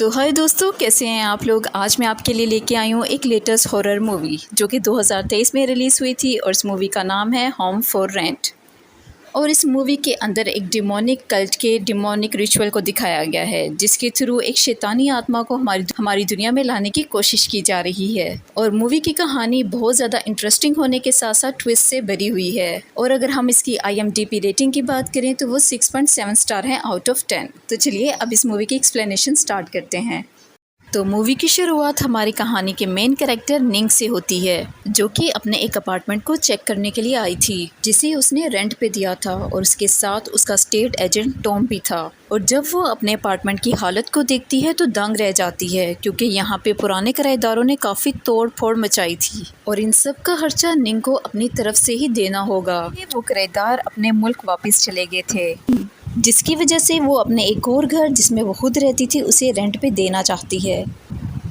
तो हाय दोस्तों, कैसे हैं आप लोग। आज मैं आपके लिए लेके आई हूँ एक लेटेस्ट हॉरर मूवी जो कि 2023 में रिलीज़ हुई थी और इस मूवी का नाम है होम फॉर रेंट। और इस मूवी के अंदर एक डिमोनिक कल्ट के डिमोनिक रिचुअल को दिखाया गया है जिसके थ्रू एक शैतानी आत्मा को हमारी दुनिया में लाने की कोशिश की जा रही है। और मूवी की कहानी बहुत ज़्यादा इंटरेस्टिंग होने के साथ साथ ट्विस्ट से भरी हुई है। और अगर हम इसकी IMDb रेटिंग की बात करें तो वो 6.7 स्टार है आउट ऑफ 10। तो चलिए अब इस मूवी की एक्सप्लेनेशन स्टार्ट करते हैं। तो मूवी की शुरुआत हमारी कहानी के मेन कैरेक्टर निंग से होती है जो कि अपने एक अपार्टमेंट को चेक करने के लिए आई थी जिसे उसने रेंट पे दिया था और उसके साथ उसका स्टेट एजेंट टॉम भी था। और जब वो अपने अपार्टमेंट की हालत को देखती है तो दंग रह जाती है क्योंकि यहाँ पे पुराने किराएदारों ने काफ़ी तोड़ फोड़ मचाई थी और इन सब का खर्चा निंग को अपनी तरफ से ही देना होगा। वो किराएदार अपने मुल्क वापस चले गए थे जिसकी वजह से वो अपने एक और घर जिसमें वो खुद रहती थी उसे रेंट पे देना चाहती है।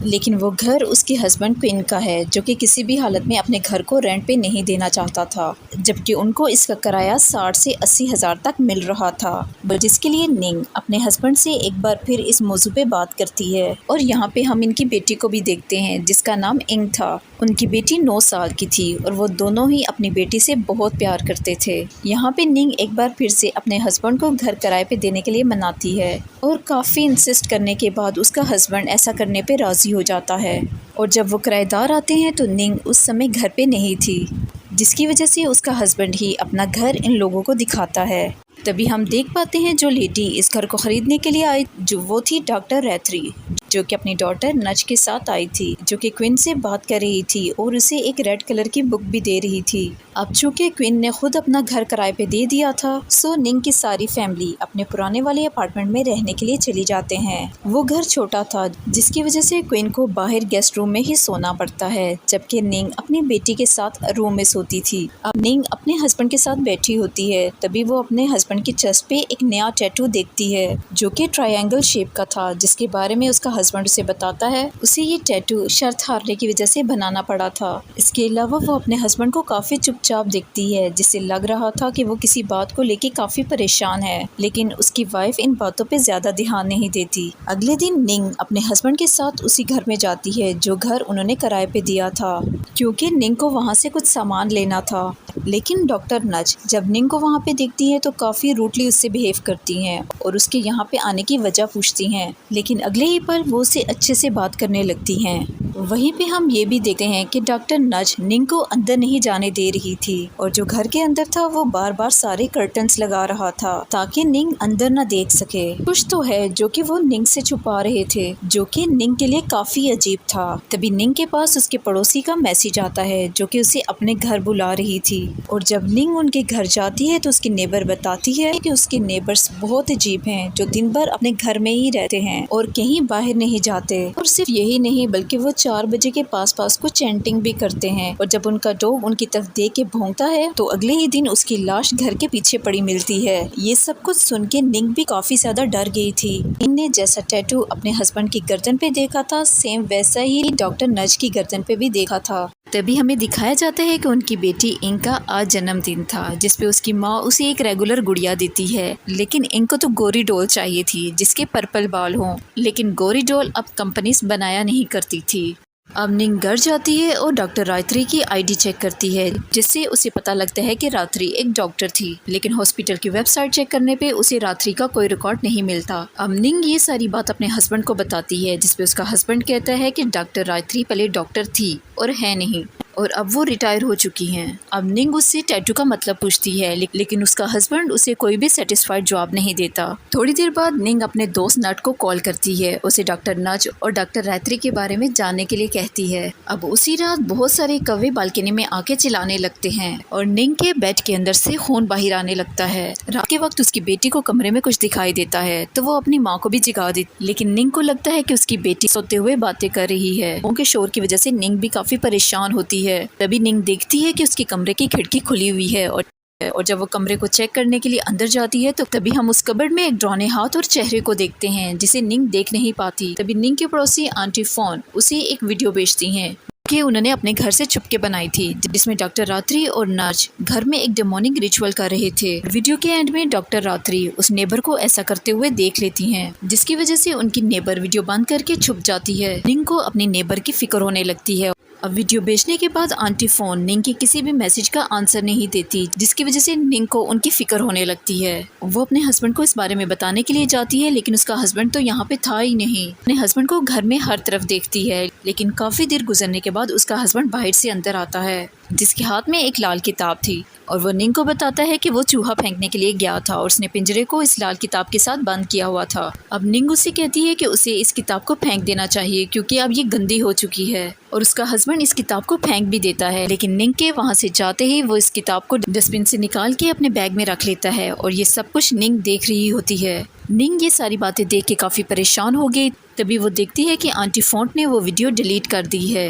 लेकिन वो घर उसके हस्बैंड क्विन का है जो कि किसी भी हालत में अपने घर को रेंट पे नहीं देना चाहता था, जबकि उनको इसका किराया 60 से 80 हज़ार तक मिल रहा था। जिसके लिए निंग अपने हस्बैंड से एक बार फिर इस मौजू पे बात करती है। और यहाँ पे हम इनकी बेटी को भी देखते हैं जिसका नाम इंग था। उनकी बेटी 9 साल की थी और वो दोनों ही अपनी बेटी से बहुत प्यार करते थे। यहाँ पे निंग एक बार फिर से अपने हस्बैंड को घर किराए पे देने के लिए मनाती है और काफ़ी इंसिस्ट करने के बाद उसका हस्बैंड ऐसा करने पे राज़ी हो जाता है। और जब वो किराएदार आते हैं तो निंग उस समय घर पे नहीं थी जिसकी वजह से उसका हस्बैंड ही अपना घर इन लोगों को दिखाता है। तभी हम देख पाते हैं जो लेडी इस घर को ख़रीदने के लिए आई जो वो थी डॉक्टर रैथरी जो कि अपनी डॉटर नच के साथ आई थी जो कि क्वीन से बात कर रही थी और उसे एक रेड कलर की बुक भी दे रही थी। अब चूँकि क्वीन ने खुद अपना घर किराए पे दे दिया था सो निंग की सारी फैमिली अपने पुराने वाले अपार्टमेंट में रहने के लिए चली जाते हैं। वो घर छोटा था जिसकी वजह से क्वीन को बाहर गेस्ट रूम में ही सोना पड़ता है जबकि निंग अपनी बेटी के साथ रूम में सोती थी। अब निंग अपने हस्बैंड के साथ बैठी होती है तभी वो अपने हस्बैंड की चेस्ट पे एक नया टैटू देखती है जो कि ट्रायंगल शेप का था, जिसके बारे में उसका हस्बैंड उसे बताता है उसे ये टैटू शर्त हारने की वजह से बनाना पड़ा था। इसके अलावा वो अपने हस्बैंड को काफ़ी चुपचाप देखती है जिससे लग रहा था कि वो किसी बात को लेके काफ़ी परेशान है, लेकिन उसकी वाइफ इन बातों पे ज़्यादा ध्यान नहीं देती। अगले दिन निंग अपने हस्बैंड के साथ उसी घर में जाती है जो घर उन्होंने किराए पे दिया था क्योंकि निंग को वहाँ से कुछ सामान लेना था। लेकिन डॉक्टर नच जब निंग को वहाँ पे देखती है तो काफ़ी रूडली उससे बिहेव करती हैं और उसके यहाँ पे आने की वजह पूछती हैं, लेकिन अगले ही पल वो उससे अच्छे से बात करने लगती हैं। वहीं पे हम ये भी देखते हैं कि डॉक्टर नच निंग को अंदर नहीं जाने दे रही थी और जो घर के अंदर था वो बार बार सारे कर्टन्स लगा रहा था ताकि निंग अंदर न देख सके। कुछ तो है जो कि वो निंग से छुपा रहे थे जो कि निंग के लिए काफ़ी अजीब था। तभी निंग के पास उसके पड़ोसी का मैसेज आता है जो कि उसे अपने घर बुला रही थी और जब निंग उनके घर जाती है तो उसकी नेबर बताती है कि उसके नेबर्स बहुत अजीब हैं जो दिन भर अपने घर में ही रहते हैं और कहीं बाहर नहीं जाते। और सिर्फ यही नहीं बल्कि वो 4 बजे के पास कुछ चैंटिंग भी करते हैं और जब उनका डॉग उनकी तरफ देख के भौंकता है तो अगले ही दिन उसकी लाश घर के पीछे पड़ी मिलती है। ये सब कुछ सुन के निंग भी काफी ज्यादा डर गई थी। इनने जैसा टैटू अपने हस्बैंड की गर्दन पे देखा था सेम वैसा ही डॉक्टर नच की गर्दन पे भी देखा था। तभी हमें दिखाया जाता है कि उनकी बेटी इंग का आज जन्मदिन था जिसपे उसकी माँ उसे एक रेगुलर गुड़िया देती है, लेकिन इंग को तो गोरी डॉल चाहिए थी जिसके पर्पल बाल हों, लेकिन गोरी डॉल अब कंपनीज बनाया नहीं करती थी। अब निंग घर जाती है और डॉक्टर रात्रि की ID चेक करती है जिससे उसे पता लगता है कि रात्रि एक डॉक्टर थी, लेकिन हॉस्पिटल की वेबसाइट चेक करने पे उसे रात्रि का कोई रिकॉर्ड नहीं मिलता। अब निंग ये सारी बात अपने हस्बैंड को बताती है जिसपे उसका हस्बैंड कहता है कि डॉक्टर रात्रि पहले डॉक्टर थी और है नहीं और अब वो रिटायर हो चुकी हैं। अब निंग उससे टैटू का मतलब पूछती है लेकिन उसका हस्बैंड उसे कोई भी सेटिस्फाइड जवाब नहीं देता। थोड़ी देर बाद निंग अपने दोस्त नट को कॉल करती है, उसे डॉक्टर नच और डॉक्टर रात्रि के बारे में जानने के लिए कहती है। अब उसी रात बहुत सारे कौवे बालकनी में आके चिल्लाने लगते हैं और निंग के बेड के अंदर से खून बाहर आने लगता है। रात के वक्त उसकी बेटी को कमरे में कुछ दिखाई देता है तो वो अपनी माँ को भी जगा देती, लेकिन निंग को लगता है कि उसकी बेटी सोते हुए बातें कर रही है। उनके शोर की वजह से निंग भी काफी परेशान होती है। तभी निंग देखती है कि उसके कमरे की खिड़की खुली हुई है और जब वो कमरे को चेक करने के लिए अंदर जाती है तो तभी हम उस कबर्ड में एक डरावने हाथ और चेहरे को देखते हैं जिसे निंग देख नहीं पाती। तभी निंग के पड़ोसी आंटी फोन उसे एक वीडियो भेजती हैं कि उन्होंने अपने घर से छुपके बनाई थी, जिसमें डॉक्टर रात्रि और नर्स घर में एक डेमोनिक रिचुअल कर रहे थे। वीडियो के एंड में डॉक्टर रात्रि उस नेबर को ऐसा करते हुए देख लेती हैं, जिसकी वजह से उनकी नेबर वीडियो बंद करके छुप जाती है। निंग को अपनी नेबर की फिक्र होने लगती है। अब वीडियो बेचने के बाद आंटी फोन निंग के किसी भी मैसेज का आंसर नहीं देती, जिसकी वजह से निंग को उनकी फिक्र होने लगती है। वो अपने हस्बैंड को इस बारे में बताने के लिए जाती है, लेकिन उसका हस्बैंड तो यहाँ पे था ही नहीं। अपने हस्बैंड को घर में हर तरफ देखती है, लेकिन काफी देर गुजरने के बाद उसका हस्बैंड बाहर से अंदर आता है, जिसके हाथ में एक लाल किताब थी, और वो निंग को बताता है कि वो चूहा फेंकने के लिए गया था और उसने पिंजरे को इस लाल किताब के साथ बंद किया हुआ था। अब निंग उससे कहती है कि उसे इस किताब को फेंक देना चाहिए, क्योंकि अब ये गंदी हो चुकी है, और उसका हस्बैंड इस किताब को फेंक भी देता है। लेकिन निंग के वहाँ से जाते ही वो इस किताब को डस्टबिन से निकाल के अपने बैग में रख लेता है, और ये सब कुछ निंग देख रही होती है। निंग ये सारी बातें देख के काफ़ी परेशान हो गई। तभी वो देखती है कि आंटी फोंट ने वो वीडियो डिलीट कर दी है।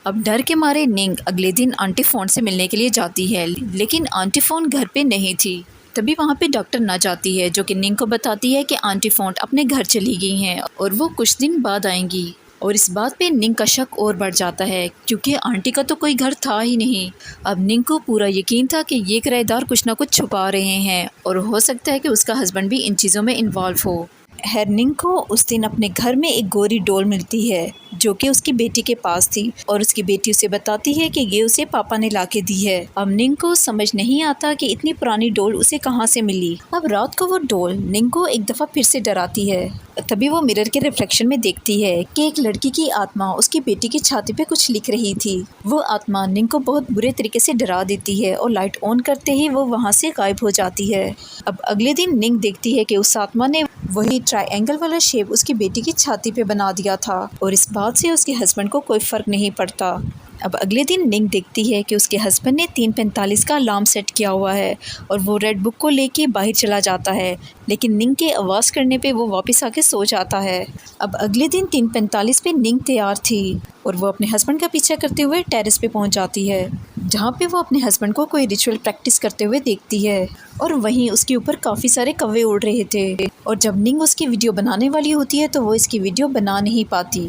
अब डर के मारे निंग अगले दिन आंटी फोंट से मिलने के लिए जाती है, लेकिन आंटी फोंट घर पे नहीं थी। तभी वहाँ पे डॉक्टर नज आती है, जो कि निंग को बताती है कि आंटी फोंट अपने घर चली गई हैं और वो कुछ दिन बाद आएंगी। और इस बात पे निंग का शक और बढ़ जाता है, क्योंकि आंटी का तो कोई घर था ही नहीं। अब निंग को पूरा यकीन था कि ये किराएदार कुछ ना कुछ छुपा रहे हैं, और हो सकता है कि उसका हस्बैंड भी इन चीज़ों में इन्वॉल्व हो। निंग को उस दिन अपने घर में एक गोरी डॉल मिलती है, जो कि उसकी बेटी के पास थी, और उसकी बेटी उसे बताती है कि ये उसे पापा ने लाके दी है। अब निंग को समझ नहीं आता कि इतनी पुरानी डॉल उसे कहाँ से मिली। अब रात को वो डॉल निंग को एक दफ़ा फिर से डराती है। तभी वो मिरर के रिफ्लेक्शन में देखती है कि एक लड़की की आत्मा उसकी बेटी की छाती पे कुछ लिख रही थी। वो आत्मा निंग को बहुत बुरे तरीके से डरा देती है, और लाइट ऑन करते ही वो वहाँ से गायब हो जाती है। अब अगले दिन निंग देखती है कि उस आत्मा ने वही ट्रायंगल वाला शेप उसकी बेटी की छाती पे बना दिया था, और इस बात से उसके हस्बैंड को कोई फ़र्क नहीं पड़ता। अब अगले दिन निंग देखती है कि उसके हस्बैंड ने 3:45 का अलार्म सेट किया हुआ है, और वो रेड बुक को लेके बाहर चला जाता है, लेकिन निंग के आवाज़ करने पे वो वापस आके सो जाता है। अब अगले दिन 3:45 पे निंग तैयार थी, और वो अपने हस्बैंड का पीछा करते हुए टेरेस पे पहुंच जाती है, जहाँ पे वो अपने हस्बैंड को कोई रिचुअल प्रैक्टिस करते हुए देखती है, और वहीं उसके ऊपर काफ़ी सारे कौवे उड़ रहे थे। और जब निंग उसकी वीडियो बनाने वाली होती है तो वो इसकी वीडियो बना नहीं पाती,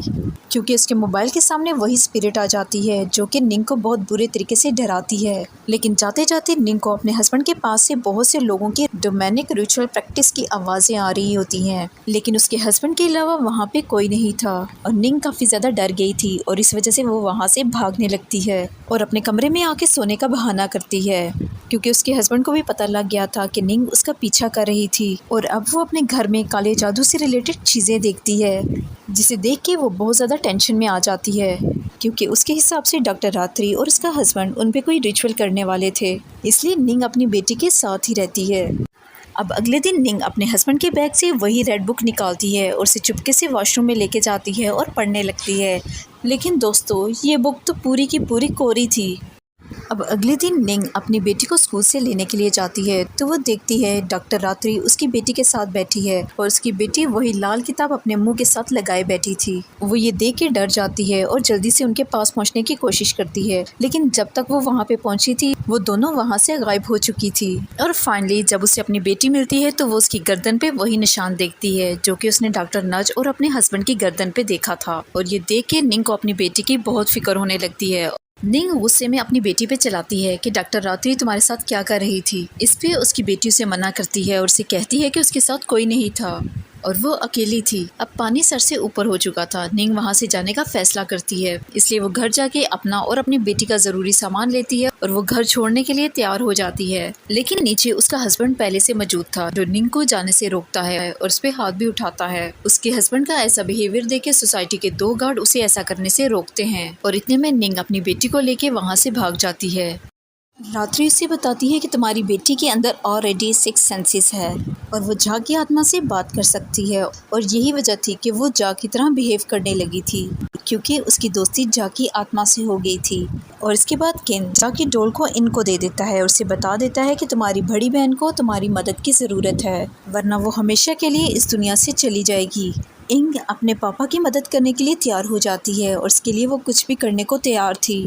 क्योंकि उसके मोबाइल के सामने वही स्पिरिट आ जाती है, जो कि निंग को बहुत बुरे तरीके से डराती है। लेकिन जाते जाते निंग को अपने हस्बैंड के पास से बहुत से लोगों की डोमेनिक रिचुअल प्रैक्टिस की आवाज़ें आ रही होती हैं, लेकिन उसके हस्बैंड के अलावा वहाँ पे कोई नहीं था, और निंग काफ़ी ज़्यादा डर गई थी, और इस वजह से वो वहाँ से भागने लगती है और अपने कमरे में आके सोने का बहाना करती है, क्योंकि उसके हस्बैंड को भी पता लग गया था कि निंग उसका पीछा कर रही थी। और अब वो अपने घर में काले जादू से रिलेटेड चीज़ें देखती है, जिसे देख के वो बहुत ज़्यादा टेंशन में आ जाती है, क्योंकि उसके हिसाब से डॉक्टर रात्रि और उसका हस्बैंड उन पे कोई रिचुअल करने वाले थे, इसलिए निंग अपनी बेटी के साथ ही रहती है। अब अगले दिन निंग अपने हस्बैंड के बैग से वही रेड बुक निकालती है और उसे चुपके से वॉशरूम में लेके जाती है और पढ़ने लगती है। लेकिन दोस्तों, ये बुक तो पूरी की पूरी कोरी थी। अब अगले दिन निंग अपनी बेटी को स्कूल से लेने के लिए जाती है, तो वो देखती है डॉक्टर रात्रि उसकी बेटी के साथ बैठी है, और उसकी बेटी वही लाल किताब अपने मुंह के साथ लगाए बैठी थी। वो ये देख के डर जाती है और जल्दी से उनके पास पहुंचने की कोशिश करती है, लेकिन जब तक वो वहाँ पे पहुंची थी वो दोनों वहाँ से गायब हो चुकी थी। और फाइनली जब उसे अपनी बेटी मिलती है तो वो उसकी गर्दन पे वही निशान देखती है, जो कि उसने डॉक्टर नज और अपने हस्बैंड की गर्दन पे देखा था। और ये देख के निंग को अपनी बेटी की बहुत फिक्र होने लगती है। निंग गुस्से में अपनी बेटी पे चलाती है कि डॉक्टर रात्रि तुम्हारे साथ क्या कर रही थी। इस पे उसकी बेटी उसे मना करती है और उसे कहती है कि उसके साथ कोई नहीं था और वो अकेली थी। अब पानी सर से ऊपर हो चुका था। निंग वहाँ से जाने का फैसला करती है, इसलिए वो घर जाके अपना और अपनी बेटी का ज़रूरी सामान लेती है और वो घर छोड़ने के लिए तैयार हो जाती है। लेकिन नीचे उसका हस्बैंड पहले से मौजूद था, जो निंग को जाने से रोकता है और उस पर हाथ भी उठाता है। उसके हस्बैंड का ऐसा बिहेवियर देख के सोसाइटी के 2 गार्ड उसे ऐसा करने से रोकते हैं और इतने में निंग अपनी बेटी को लेके वहाँ से भाग जाती है। रात्रि उसे बताती है कि तुम्हारी बेटी के अंदर ऑलरेडी 6 सेंसेस है और वो जा की आत्मा से बात कर सकती है, और यही वजह थी कि वो जा की तरह बिहेव करने लगी थी, क्योंकि उसकी दोस्ती जा की आत्मा से हो गई थी। और इसके बाद केन जा की डोल को इनको दे देता है और उसे बता देता है कि तुम्हारी बड़ी बहन को तुम्हारी मदद की ज़रूरत है, वरना वो हमेशा के लिए इस दुनिया से चली जाएगी। इंग अपने पापा की मदद करने के लिए तैयार हो जाती है और इसके लिए वो कुछ भी करने को तैयार थी।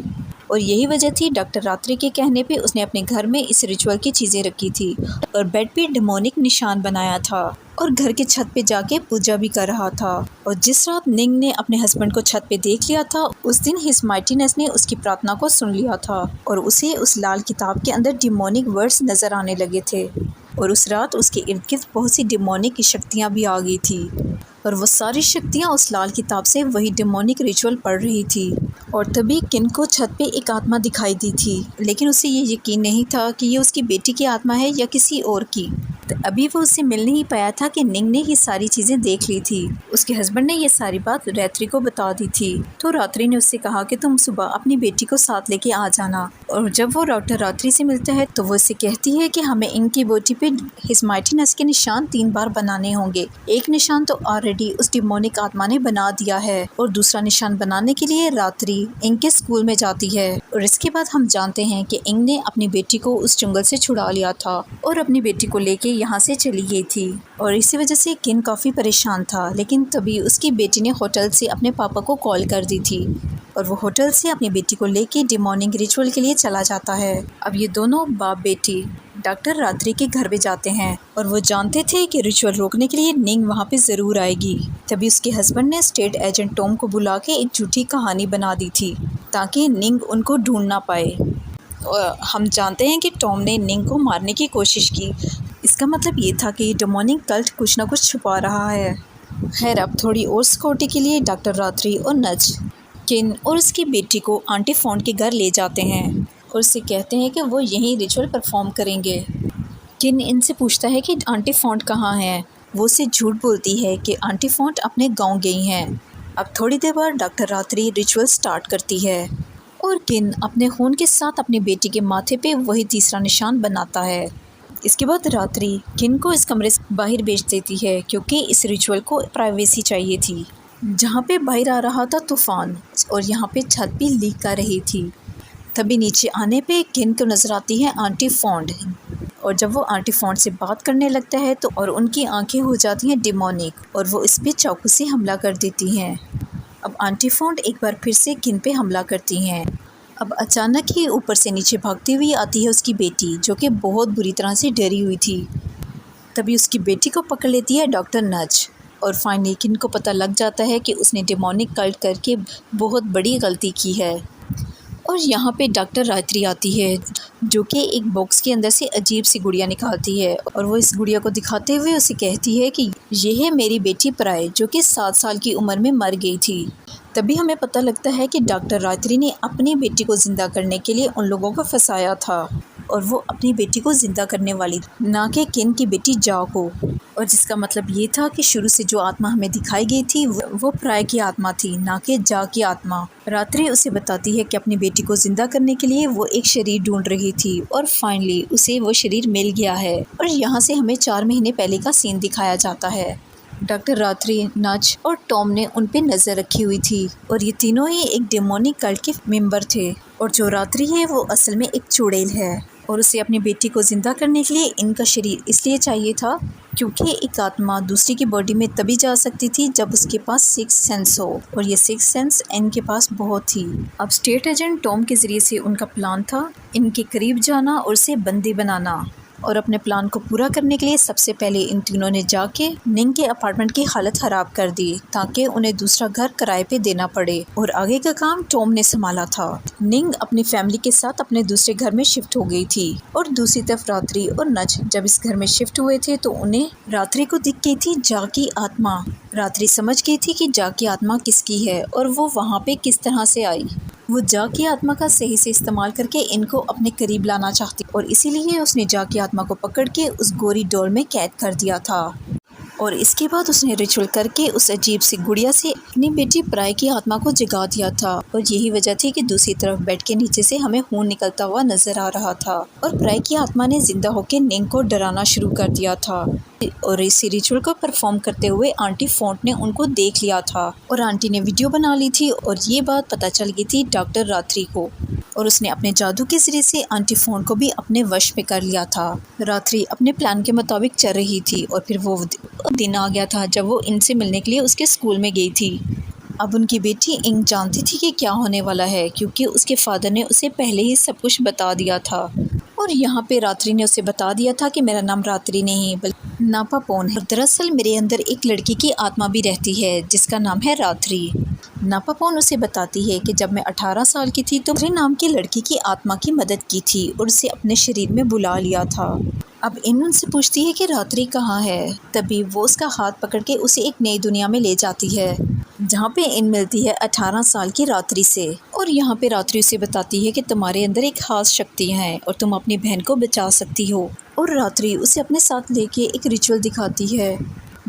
और यही वजह थी डॉक्टर रात्रि के कहने पे उसने अपने घर में इस रिचुअल की चीज़ें रखी थी और बेड पे डेमोनिक निशान बनाया था और घर के छत पे जाके पूजा भी कर रहा था। और जिस रात निंग ने अपने हस्बैंड को छत पे देख लिया था, उस दिन हिज माइटीनेस ने उसकी प्रार्थना को सुन लिया था और उसे उस लाल किताब के अंदर डिमोनिक वर्ड्स नज़र आने लगे थे। और उस रात उसके इर्द गिर्द बहुत सी डिमोनिक शक्तियाँ भी आ गई थी और वो सारी शक्तियाँ उस लाल किताब से वही डेमोनिक रिचुअल पढ़ रही थी। और तभी किन को छत पे एक आत्मा दिखाई दी थी, लेकिन उसे ये यकीन नहीं था कि ये उसकी बेटी की आत्मा है या किसी और की। तो अभी वो उससे मिल नहीं पाया था कि निंग ने ये सारी चीज़ें देख ली थी। उसके हस्बैंड ने ये सारी बात रात्रि को बता दी थी, तो रात्रि ने उससे कहा कि तुम सुबह अपनी बेटी को साथ लेके आ जाना। और जब वो डॉक्टर रात्रि से मिलता है तो वो उससे कहती है कि हमें इनकी बॉडी पे हिज माइटीनेस के निशान 3 बार बनाने होंगे। एक निशान तो ऑलरेडी उस डिमोनिक आत्मा ने बना दिया है और दूसरा निशान बनाने के लिए रात्रि इंग के स्कूल में जाती है। और इसके बाद हम जानते हैं कि इंग ने अपनी बेटी को उस जंगल से छुड़ा लिया था और अपनी बेटी को लेके यहाँ से चली गई थी। और इसी वजह से किन काफ़ी परेशान था, लेकिन तभी उसकी बेटी ने होटल से अपने पापा को कॉल कर दी थी और वो होटल से अपनी बेटी को लेके डिमोनिक रिचुअल के लिए चला जाता है। अब ये दोनों बाप बेटी डॉक्टर रात्रि के घर पे जाते हैं और वो जानते थे कि रिचुअल रोकने के लिए निंग वहाँ पे ज़रूर आएगी। तभी उसके हस्बैंड ने स्टेट एजेंट टॉम को बुला के एक झूठी कहानी बना दी थी ताकि निंग उनको ढूंढ ना पाए। और हम जानते हैं कि टॉम ने निंग को मारने की कोशिश की। इसका मतलब ये था कि डेमोनिक कल्ट कुछ ना कुछ छुपा रहा है। खैर, अब थोड़ी और सिक्योरिटी के लिए डॉक्टर रात्रि और नज किन और उसकी बेटी को आंटी फोन के घर ले जाते हैं और उससे कहते हैं कि वो यहीं रिचुअल परफॉर्म करेंगे। किन इनसे पूछता है कि आंटी फोन कहाँ है। वो उससे झूठ बोलती है कि आंटी फोन अपने गांव गई हैं। अब थोड़ी देर बाद डॉक्टर रात्रि रिचुअल स्टार्ट करती है और किन अपने खून के साथ अपनी बेटी के माथे पे वही तीसरा निशान बनाता है। इसके बाद रात्रि किन को इस कमरे से बाहर भेज देती है क्योंकि इस रिचुअल को प्राइवेसी चाहिए थी। जहाँ पे बाहर आ रहा था तूफान और यहाँ पे छत भी लीक कर रही थी। तभी नीचे आने पे किन को नज़र आती है आंटी फोंड और जब वो आंटी फोंड से बात करने लगता है तो और उनकी आंखें हो जाती हैं डिमोनिक और वो इस पे चाकू से हमला कर देती हैं। अब आंटी फोंड एक बार फिर से किन पे हमला करती हैं। अब अचानक ही ऊपर से नीचे भागती हुई आती है उसकी बेटी, जो कि बहुत बुरी तरह से डरी हुई थी। तभी उसकी बेटी को पकड़ लेती है डॉक्टर नज और फाइनली किन को पता लग जाता है कि उसने डेमोनिक कल्ट करके बहुत बड़ी गलती की है। और यहाँ पे डॉक्टर रात्रि आती है जो कि एक बॉक्स के अंदर से अजीब सी गुड़िया निकालती है और वो इस गुड़िया को दिखाते हुए उसे कहती है कि ये है मेरी बेटी प्राय, जो कि 7 साल की उम्र में मर गई थी। तभी हमें पता लगता है कि डॉक्टर रात्रि ने अपनी बेटी को ज़िंदा करने के लिए उन लोगों को फंसाया था और वो अपनी बेटी को ज़िंदा करने वाली, ना कि किन की बेटी जा को। और जिसका मतलब ये था कि शुरू से जो आत्मा हमें दिखाई गई थी वो प्राय की आत्मा थी, ना कि जा की आत्मा। रात्रि उसे बताती है कि अपनी बेटी को ज़िंदा करने के लिए वो एक शरीर ढूंढ रही थी और फाइनली उसे वो शरीर मिल गया है। और यहाँ से हमें 4 महीने पहले का सीन दिखाया जाता है। डॉक्टर रात्रि, नज और टॉम ने उन पे नज़र रखी हुई थी और ये तीनों ही एक डेमोनिक कल्ट के मेंबर थे। और जो रात्रि है वो असल में एक चुड़ैल है और उसे अपनी बेटी को ज़िंदा करने के लिए इनका शरीर इसलिए चाहिए था क्योंकि एक आत्मा दूसरी की बॉडी में तभी जा सकती थी जब उसके पास 6 सेंस हो, और ये 6 सेंस इनके पास बहुत थी। अब स्टेट एजेंट टॉम के ज़रिए से उनका प्लान था इनके करीब जाना और उसे बंदी बनाना। और अपने प्लान को पूरा करने के लिए सबसे पहले इन तीनों ने जाके निंग के अपार्टमेंट की हालत ख़राब कर दी ताकि उन्हें दूसरा घर किराए पे देना पड़े और आगे का काम टॉम ने संभाला था। निंग अपनी फैमिली के साथ अपने दूसरे घर में शिफ्ट हो गई थी और दूसरी तरफ रात्रि और नज जब इस घर में शिफ्ट हुए थे तो उन्हें रात्रि को दिख गई थी जा की आत्मा। रात्रि समझ गई थी कि जा की आत्मा किसकी है और वो वहाँ पे किस तरह से आई। वो जा की आत्मा का सही से इस्तेमाल करके इनको अपने करीब लाना चाहती और इसीलिए उसने जा की आत्मा को पकड़ के उस गोरी डोर में कैद कर दिया था। और इसके बाद उसने रिचुअल करके उस अजीब सी गुड़िया से अपनी बेटी प्राय की आत्मा को जगा दिया था। और यही वजह थी कि दूसरी तरफ बेड के नीचे से हमें खून निकलता हुआ नजर आ रहा था और प्राय की आत्मा ने जिंदा होकर निंग को डराना शुरू कर दिया था। और इसी रिचुअल को परफॉर्म करते हुए आंटी फोंट ने उनको देख लिया था और आंटी ने वीडियो बना ली थी और ये बात पता चल गई थी डॉक्टर रात्रि को और उसने अपने जादू के जरिए से आंटी फोंट को भी अपने वश में कर लिया था। रात्रि अपने प्लान के मुताबिक चल रही थी और फिर वो दिन आ गया था जब वो इनसे मिलने के लिए उसके स्कूल में गई थी। अब उनकी बेटी इंग जानती थी कि क्या होने वाला है, क्योंकि उसके फादर ने उसे पहले ही सब कुछ बता दिया था। और यहाँ पे रात्रि ने उसे बता दिया था कि मेरा नाम रात्रि नहीं बल्कि नापापोन है। दरअसल मेरे अंदर एक लड़की की आत्मा भी रहती है जिसका नाम है रात्रि। नापापोन उसे बताती है कि जब मैं 18 साल की थी तो मेरे नाम की लड़की की आत्मा की मदद की थी और उसे अपने शरीर में बुला लिया था। अब इन उनसे पूछती है कि रात्रि कहाँ है। तभी वो उसका हाथ पकड़ के उसे एक नई दुनिया में ले जाती है, जहाँ पे इन मिलती है 18 साल की रात्रि से। और यहाँ पे रात्रि उसे बताती है कि तुम्हारे अंदर एक खास शक्तियाँ हैं और तुम अपनी बहन को बचा सकती हो। और रात्रि उसे अपने साथ लेके एक रिचुअल दिखाती है,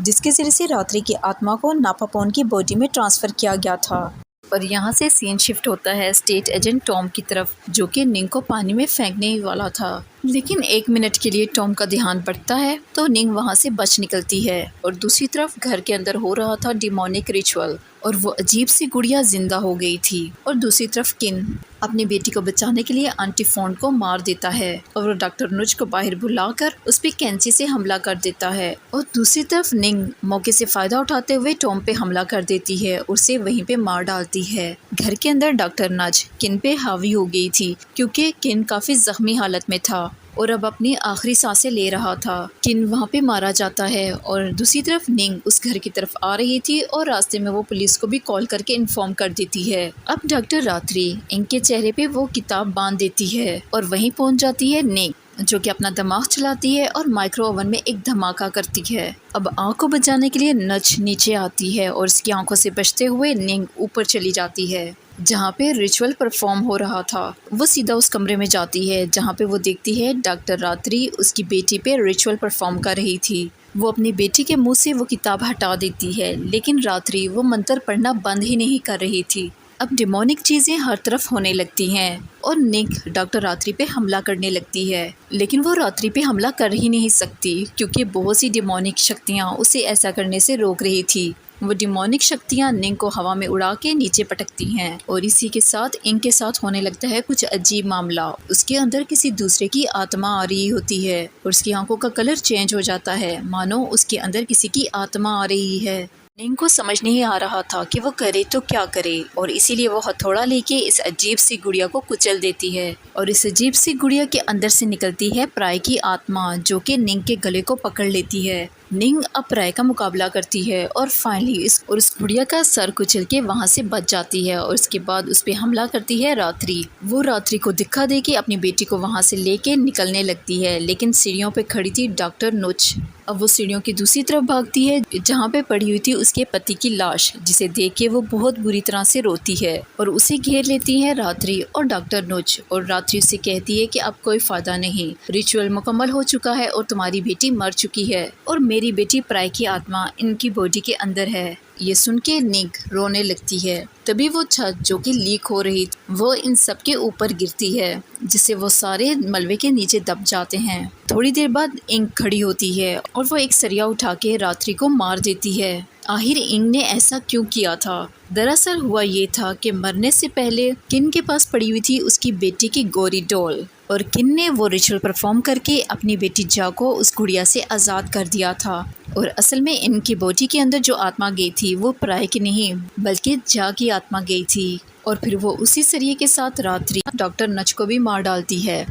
जिसके ज़रिए से रात्रि की आत्मा को नापापोन की बॉडी में ट्रांसफ़र किया गया था। और यहाँ से सीन शिफ्ट होता है स्टेट एजेंट टॉम की तरफ, जो कि निंग को पानी में फेंकने वाला था। लेकिन 1 मिनट के लिए टॉम का ध्यान बढ़ता है तो निंग वहाँ से बच निकलती है। और दूसरी तरफ घर के अंदर हो रहा था डिमोनिक रिचुअल और वो अजीब सी गुड़िया जिंदा हो गई थी। और दूसरी तरफ किन अपनी बेटी को बचाने के लिए आंटी फोन को मार देता है और वो डॉक्टर नुज को बाहर बुलाकर उस पर कैंची से हमला कर देता है। और दूसरी तरफ निंग मौके से फ़ायदा उठाते हुए टॉम पे हमला कर देती है और उसे वहीं पे मार डालती है। घर के अंदर डॉक्टर नज किन पे हावी हो गई थी, क्योंकि किन काफ़ी ज़ख्मी हालत में था और अब अपनी आखिरी सांसें ले रहा था। किन वहाँ पे मारा जाता है और दूसरी तरफ निंग उस घर की तरफ आ रही थी और रास्ते में वो पुलिस को भी कॉल करके इन्फॉर्म कर देती है। अब डॉक्टर रात्रि इनके चेहरे पे वो किताब बांध देती है और वहीं पहुँच जाती है निंग, जो कि अपना दिमाग चलाती है और माइक्रो ओवन में एक धमाका करती है। अब आँख को बचाने के लिए नच नीचे आती है और उसकी आंखों से बचते हुए निंग ऊपर चली जाती है, जहाँ पे रिचुअल परफॉर्म हो रहा था। वो सीधा उस कमरे में जाती है जहाँ पे वो देखती है डॉक्टर रात्रि उसकी बेटी पे रिचुअल परफॉर्म कर रही थी। वो अपनी बेटी के मुंह से वो किताब हटा देती है, लेकिन रात्रि वो मंत्र पढ़ना बंद ही नहीं कर रही थी। अब डिमोनिक चीज़ें हर तरफ होने लगती हैं और निक डॉक्टर रात्रि पे हमला करने लगती है, लेकिन वो रात्रि पे हमला कर ही नहीं सकती क्योंकि बहुत सी डिमोनिक शक्तियाँ उसे ऐसा करने से रोक रही थी। वो डिमोनिक शक्तियाँ निंग को हवा में उड़ा के नीचे पटकती हैं और इसी के साथ इंग के साथ होने लगता है कुछ अजीब मामला। उसके अंदर किसी दूसरे की आत्मा आ रही होती है और उसकी आंखों का कलर चेंज हो जाता है, मानो उसके अंदर किसी की आत्मा आ रही है। निंग को समझ नहीं आ रहा था कि वो करे तो क्या करे और इसीलिए वो हथौड़ा लेके इस अजीब सी गुड़िया को कुचल देती है और इस अजीब सी गुड़िया के अंदर से निकलती है प्राय की आत्मा, जो कि निंग के गले को पकड़ लेती है। निंग अब प्राय का मुकाबला करती है और फाइनली उस गुड़िया का सर कुचल के वहाँ से बच जाती है और उसके बाद उस पर हमला करती है रात्रि। वो रात्रि को दिखा दे के अपनी बेटी को वहाँ से लेके निकलने लगती है, लेकिन सीढ़ियों पे खड़ी थी डॉक्टर नुच। अब वो सीढ़ियों की दूसरी तरफ भागती है जहाँ पे पड़ी हुई थी उसके पति की लाश, जिसे देख के वो बहुत बुरी तरह से रोती है और उसे घेर लेती है रात्रि और डॉक्टर नुच। और रात्रि उसे कहती है कि अब कोई फ़ायदा नहीं, रिचुअल मुकम्मल हो चुका है और तुम्हारी बेटी मर चुकी है और मेरी बेटी प्राय की आत्मा इनकी बॉडी के अंदर है। ये सुन के निक रोने लगती है। तभी वो छत जो कि लीक हो रही थी वो इन सब के ऊपर गिरती है, जिससे वो सारे मलबे के नीचे दब जाते हैं। थोड़ी देर बाद इंग खड़ी होती है और वो एक सरिया उठा के रात्रि को मार देती है। आखिर इंग ने ऐसा क्यों किया था? दरअसल हुआ ये था कि मरने से पहले किन के पास पड़ी हुई थी उसकी बेटी की गोरी डॉल और किन ने वो रिचुअल परफॉर्म करके अपनी बेटी जा को उस गुड़िया से आज़ाद कर दिया था। और असल में इनकी बॉडी के अंदर जो आत्मा गई थी वो प्राय की नहीं बल्कि जा की आत्मा गई थी। और फिर वो उसी सरिये के साथ रात्रि डॉक्टर नच को भी मार डालती है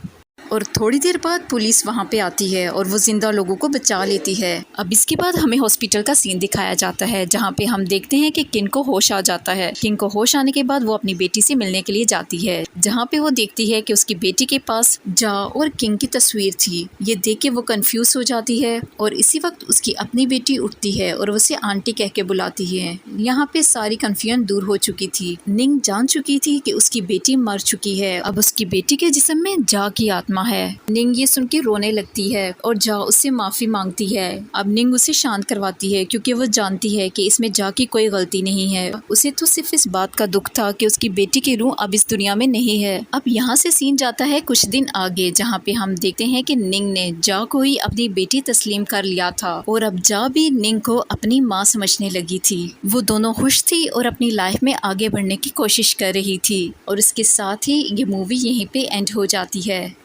और थोड़ी देर बाद पुलिस वहाँ पे आती है और वो जिंदा लोगों को बचा लेती है। अब इसके बाद हमें हॉस्पिटल का सीन दिखाया जाता है जहाँ पे हम देखते हैं कि किन को होश आ जाता है। किन को होश आने के बाद वो अपनी बेटी से मिलने के लिए जाती है, जहाँ पे वो देखती है कि उसकी बेटी के पास जा और किंग की तस्वीर थी। ये देख के वो कंफ्यूज हो जाती है और इसी वक्त उसकी अपनी बेटी उठती है और उसे आंटी कह के बुलाती है। यहाँ पे सारी कंफ्यूजन दूर हो चुकी थी। निंग जान चुकी थी कि उसकी बेटी मर चुकी है। अब उसकी बेटी के जिस्म में जा की आत्मा है। निंग ये सुन के रोने लगती है और जा उससे माफी मांगती है। अब निंग उसे शांत करवाती है क्योंकि वो जानती है कि इसमें जा की कोई गलती नहीं है। उसे तो सिर्फ इस बात का दुख था कि उसकी बेटी की रूह अब इस दुनिया में नहीं है। अब यहाँ से सीन जाता है कुछ दिन आगे, जहाँ पे हम देखते हैं कि निंग ने जा को ही अपनी बेटी तस्लीम कर लिया था और अब जा भी निंग को अपनी माँ समझने लगी थी। वो दोनों खुश थी और अपनी लाइफ में आगे बढ़ने की कोशिश कर रही थी और इसके साथ ही ये मूवी यहीं पे एंड हो जाती है।